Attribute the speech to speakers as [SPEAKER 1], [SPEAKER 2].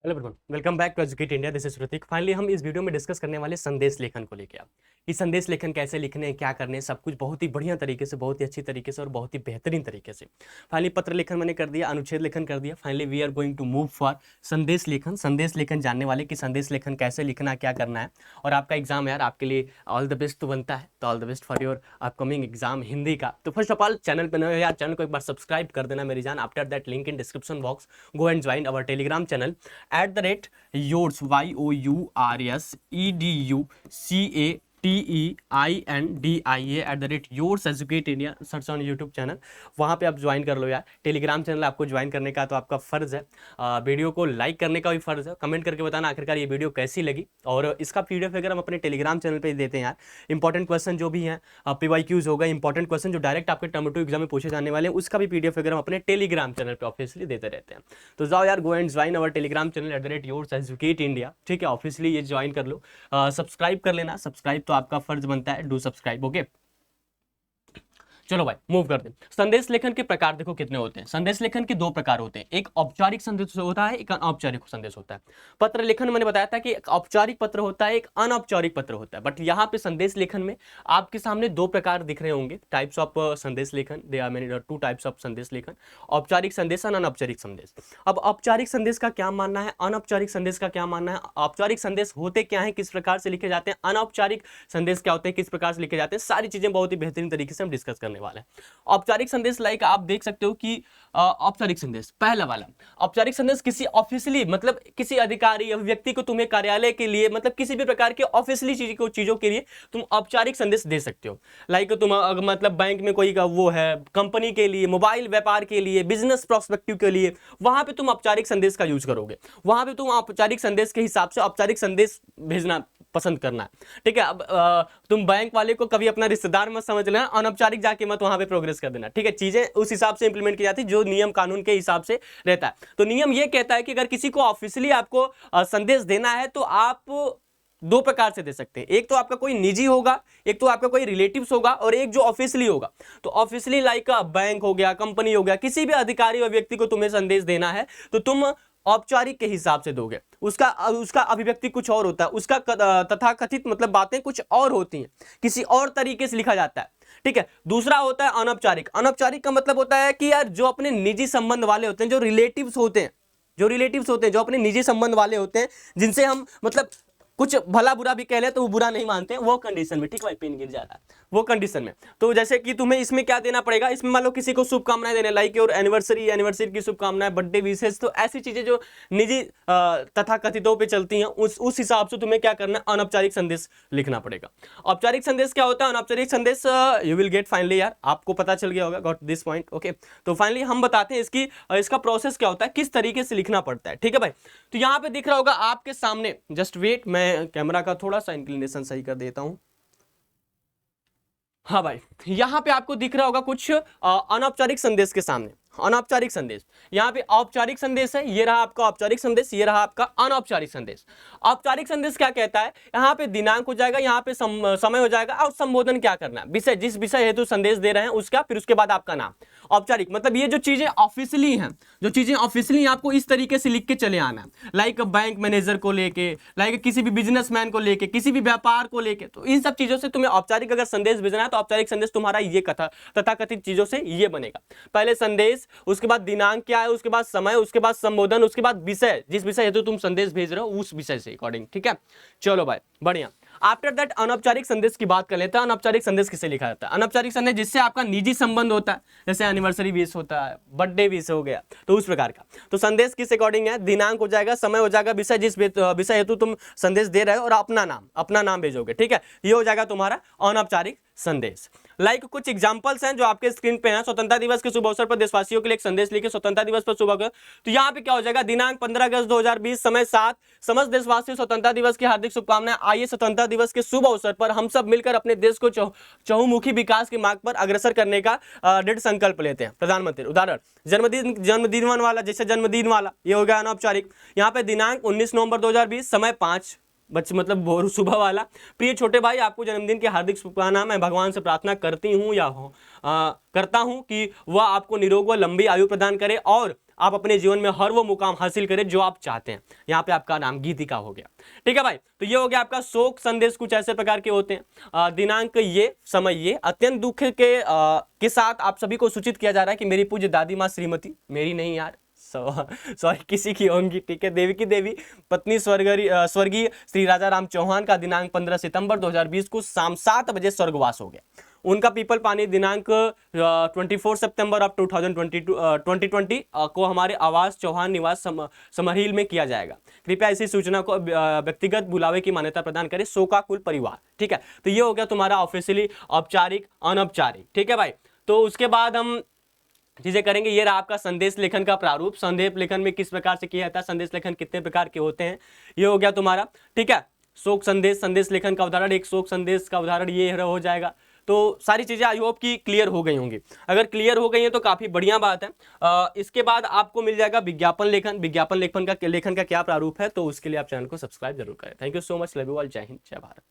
[SPEAKER 1] Hello everyone, welcome back to Educate India. This is Hrithik. Finally हम इस video में discuss करने वाले संदेश लेखन को लेकर कि संदेश लेखन कैसे लिखने हैं, क्या करने हैं, सब कुछ बहुत ही बढ़िया तरीके से, बहुत ही अच्छी तरीके से और बहुत ही बेहतरीन तरीके से। फाइनली पत्र लेखन मैंने कर दिया, अनुच्छेद लेखन कर दिया। Finally we are going to move for संदेश लेखन। संदेश लेखन जानने वाले कि संदेश लेखन कैसे लिखना, क्या करना है। और आपका एग्जाम यार, आपके लिए ऑल द बेस्ट तो बनता है, तो all the best for your upcoming exam Hindi का। तो फर्स्ट ऑफ ऑल, चैनल पर नए हो यार, चैनल को एक बार सब्सक्राइब कर देना मेरी जान। After that link in description box, go and join our Telegram channel yours yours yours educate India. Search on YouTube channel, वहाँ पे आप ज्वाइन कर लो यार। टेलीग्राम चैनल आपको ज्वाइन करने का तो आपका फ़र्ज़ है, वीडियो को लाइक करने का भी फ़र्ज़ है। कमेंट करके बताना आखिरकार ये वीडियो कैसी लगी। और इसका पीडीएफ वगैरह हम अपने टेलीग्राम चैनल पे देते हैं यार। इंपॉर्टेंट क्वेश्चन जो भी हैं, PYQs होगा, इंपॉर्टेंट क्वेश्चन जो डायरेक्ट आपके टर्म 2 एग्जाम में पूछे जाने वाले हैं, उसका भी पीडीएफ वगैरह हम अपने टेलीग्राम चैनल पर ऑफिशियली देते रहते हैं। तो जाओ यार, go and join our Telegram channel @yours educate India. ठीक है, ऑफिशियली ये ज्वाइन कर लो। सब्सक्राइब कर लेना, सब्सक्राइब तो आपका फर्ज बनता है। Do subscribe, okay. चलो भाई मूव करते हैं। संदेश लेखन के प्रकार देखो कितने होते हैं। संदेश लेखन के दो प्रकार होते हैं, एक औपचारिक संदेश होता है, एक अनौपचारिक संदेश होता है। पत्र लेखन मैंने बताया था कि एक औपचारिक पत्र होता है, एक अनौपचारिक पत्र होता है। बट यहाँ पे संदेश लेखन में आपके सामने दो प्रकार दिख रहे होंगे, टाइप्स ऑफ संदेश लेखन। They are many 2 types of संदेश लेखन, औपचारिक संदेश और अनौपचारिक संदेश। अब औपचारिक संदेश का क्या मानना है, अनौपचारिक संदेश का क्या मानना है, औपचारिक संदेश होते क्या है, किस प्रकार से लिखे जाते हैं, अनौपचारिक संदेश क्या होते हैं, किस प्रकार से लिखे जाते हैं, सारी चीजें बहुत ही बेहतरीन तरीके से हम डिस्कस करने वाले हैं। औपचारिक संदेश लाइक आप देख सकते हो कि औपचारिक संदेश पहला वाला औपचारिक संदेश किसी ऑफिशियली, मतलब किसी अधिकारी या व्यक्ति को तुम्हें कार्यालय के लिए, मतलब किसी भी प्रकार के ऑफिशियली चीजों के लिए तुम औपचारिक संदेश दे सकते हो। लाइक तुम मतलब बैंक में कोई का वो है, कंपनी के लिए, मोबाइल व्यापार के लिए, बिजनेस प्रोस्पेक्टिव के लिए, वहां पे तुम औपचारिक संदेश का यूज करोगे। वहां पे तुम औपचारिक संदेश के हिसाब से औपचारिक संदेश भेजना पसंद करना है। ठीक है, अब तुम बैंक वाले को कभी अपना रिश्तेदार मत समझ लेना, अनौपचारिक जाके मत वहां पे प्रोग्रेस कर देना। ठीक है, चीजें उस हिसाब से इंप्लीमेंट की जाती है जो नियम कानून के हिसाब से रहता है। तो नियम ये कहता है कि अगर किसी को ऑफिशियली आपको संदेश देना है तो आप दो प्रकार से दे सकते हैं। एक तो आपका कोई निजी होगा, एक तो आपका कोई रिलेटिव्स होगा, और एक जो ऑफिशियली होगा। तो ऑफिशियली लाइक बैंक हो गया, कंपनी हो गया, किसी भी अधिकारी और व्यक्ति को तुम्हें संदेश देना है तो तुम औपचारिक के हिसाब से दोगे। उसका अभिव्यक्ति कुछ और होता है, उसका तथाकथित मतलब बातें कुछ और होती हैं, किसी और तरीके से लिखा जाता है। ठीक है, दूसरा होता है अनौपचारिक। अनौपचारिक का मतलब होता है कि यार जो अपने निजी संबंध वाले होते हैं, जो रिलेटिव्स होते हैं, जो अपने निजी संबंध वाले होते हैं, जिनसे हम मतलब कुछ भला बुरा भी कह ले तो वो बुरा नहीं मानते हैं, वो कंडीशन में। ठीक है भाई, पेन गिर जा रहा है, वो कंडीशन में। तो जैसे कि तुम्हें इसमें क्या देना पड़ेगा, इसमें मान लो किसी को शुभकामनाएं देने, लाइक और एनिवर्सरी की शुभकामनाएं, बर्थडे विशेष, तो ऐसी चीजें जो निजी तथा कथितों पे चलती हैं, उस हिसाब से तुम्हें क्या करना है, अनौपचारिक संदेश लिखना पड़ेगा। औपचारिक संदेश क्या होता है, अनौपचारिक संदेश यू विल गेट फाइनली यार, आपको पता चल गया होगा, गॉट दिस पॉइंट, ओके। तो फाइनली हम बताते हैं इसका प्रोसेस क्या होता है, किस तरीके से लिखना पड़ता है। ठीक है भाई, तो यहां पे दिख रहा होगा आपके सामने, जस्ट वेट, मैं कैमरा का थोड़ा सा इंक्लिनेशन सही कर देता हूं। हाँ भाई, यहां पे आपको दिख रहा होगा कुछ अनौपचारिक संदेश के सामने, अनौपचारिक संदेश। यहाँ पे औपचारिक संदेश है, ये रहा आपका औपचारिक संदेश, ये रहा आपका अनौपचारिक संदेश। औपचारिक संदेश क्या कहता है, यहाँ पे दिनांक हो जाएगा, यहाँ पे समय हो जाएगा, और संबोधन क्या करना है, विषय, जिस विषय हेतु संदेश दे रहे हैं उसका, फिर उसके बाद आपका नाम। औपचारिक मतलब ये जो चीजें ऑफिशियली हैं, जो चीजें ऑफिशियली आपको इस तरीके से लिख के चले आना है, लाइक बैंक मैनेजर को लेके, लाइक किसी भी बिजनेसमैन को लेके, किसी भी व्यापार को लेके, तो इन सब चीजों से तुम्हें औपचारिक अगर संदेश भेजना है तो औपचारिक संदेश तुम्हारा ये तथाकथित चीजों से ये बनेगा। पहले संदेश, उसके बाद दिनांक क्या है, उसके बाद समय, उसके बाद संबोधन, उसके बाद विषय, जिस विषय हेतु तुम संदेश भेज रहे हो उस विषय से अकॉर्डिंग। ठीक है, चलो भाई बढ़िया। आफ्टर दैट अनौपचारिक संदेश की बात कर लेते हैं। अनौपचारिक संदेश किसे लिखा जाता है, अनौपचारिक संदेश जिससे आपका निजी संबंध होता है, जैसे एनिवर्सरी विश होता है, बर्थडे विश हो गया, तो उस प्रकार का। तो संदेश किस अकॉर्डिंग है, दिनांक हो जाएगा, समय हो जाएगा, विषय, जिस विषय हेतु तुम संदेश दे रहे हो, और अपना नाम भेजोगे। ठीक है, ये हो जाएगा तुम्हारा अनौपचारिक संदेश। लाइक कुछ एग्जांपल्स हैं जो आपके स्क्रीन पे हैं। स्वतंत्रता दिवस के शुभ अवसर पर देशवासियों के लिए एक संदेश लिखे, स्वतंत्रता दिवस पर शुभ। तो यहाँ पे क्या हो जाएगा, दिनांक 15 अगस्त 2020, समय 7, समस्त देशवासियों स्वतंत्रता दिवस की हार्दिक शुभकामनाएं। आइए स्वतंत्रता दिवस के शुभ अवसर पर हम सब मिलकर अपने देश को चहुमुखी विकास के मार्ग पर अग्रसर करने का दृढ़ संकल्प लेते हैं। प्रधानमंत्री, उदाहरण जन्मदिन वाला, जैसे जन्मदिन वाला, ये हो गया अनौपचारिक। यहाँ पे दिनांक 19 नवंबर 2020, समय 5 मतलब भोर सुबह वाला। प्रिय छोटे भाई, आपको जन्मदिन की हार्दिक शुभकामनाएं। मैं भगवान से प्रार्थना करती हूँ या करता हूँ कि वह आपको निरोग व लंबी आयु प्रदान करे और आप अपने जीवन में हर वो मुकाम हासिल करें जो आप चाहते हैं। यहाँ पे आपका नाम गीतिका हो गया। ठीक है भाई, तो ये हो गया आपका शोक संदेश। कुछ ऐसे प्रकार के होते हैं। दिनांक ये, समय ये, अत्यंत दुख के साथ आप सभी को सूचित किया जा रहा है कि मेरी पूज्य दादी माँ श्रीमती, मेरी नहीं यार, सॉरी किसी की होंगी, ठीक है, देवकी देवी पत्नी स्वर्गीय श्री राजा राम चौहान का दिनांक 15 सितंबर 2020 को शाम 7 बजे स्वर्गवास हो गया। उनका पीपल पानी दिनांक 24 सितंबर ऑफ 2020 को हमारे आवास चौहान निवास समरहिल में किया जाएगा। कृपया इसी सूचना को व्यक्तिगत बुलावे की मान्यता प्रदान करें, शोकाकुल परिवार। ठीक है, तो ये हो गया तुम्हारा ऑफिशियली औपचारिक अनौपचारिक। ठीक है भाई, तो उसके बाद हम चीजें करेंगे। ये रहा आपका संदेश लेखन का प्रारूप। संदेश लेखन में किस प्रकार से किया जाता है, संदेश लेखन कितने प्रकार के होते हैं, ये हो गया तुम्हारा। ठीक है, शोक संदेश, संदेश लेखन का उदाहरण, एक शोक संदेश का उदाहरण ये हो जाएगा। तो सारी चीजें आई होप कि क्लियर हो गई होंगी। अगर क्लियर हो गई है तो काफी बढ़िया बात है। इसके बाद आपको मिल जाएगा विज्ञापन लेखन। विज्ञापन लेखन का क्या प्रारूप है, तो उसके लिए आप चैनल को सब्सक्राइब जरूर करें। Thank you so much, love you all, जय हिंद, जय भारत।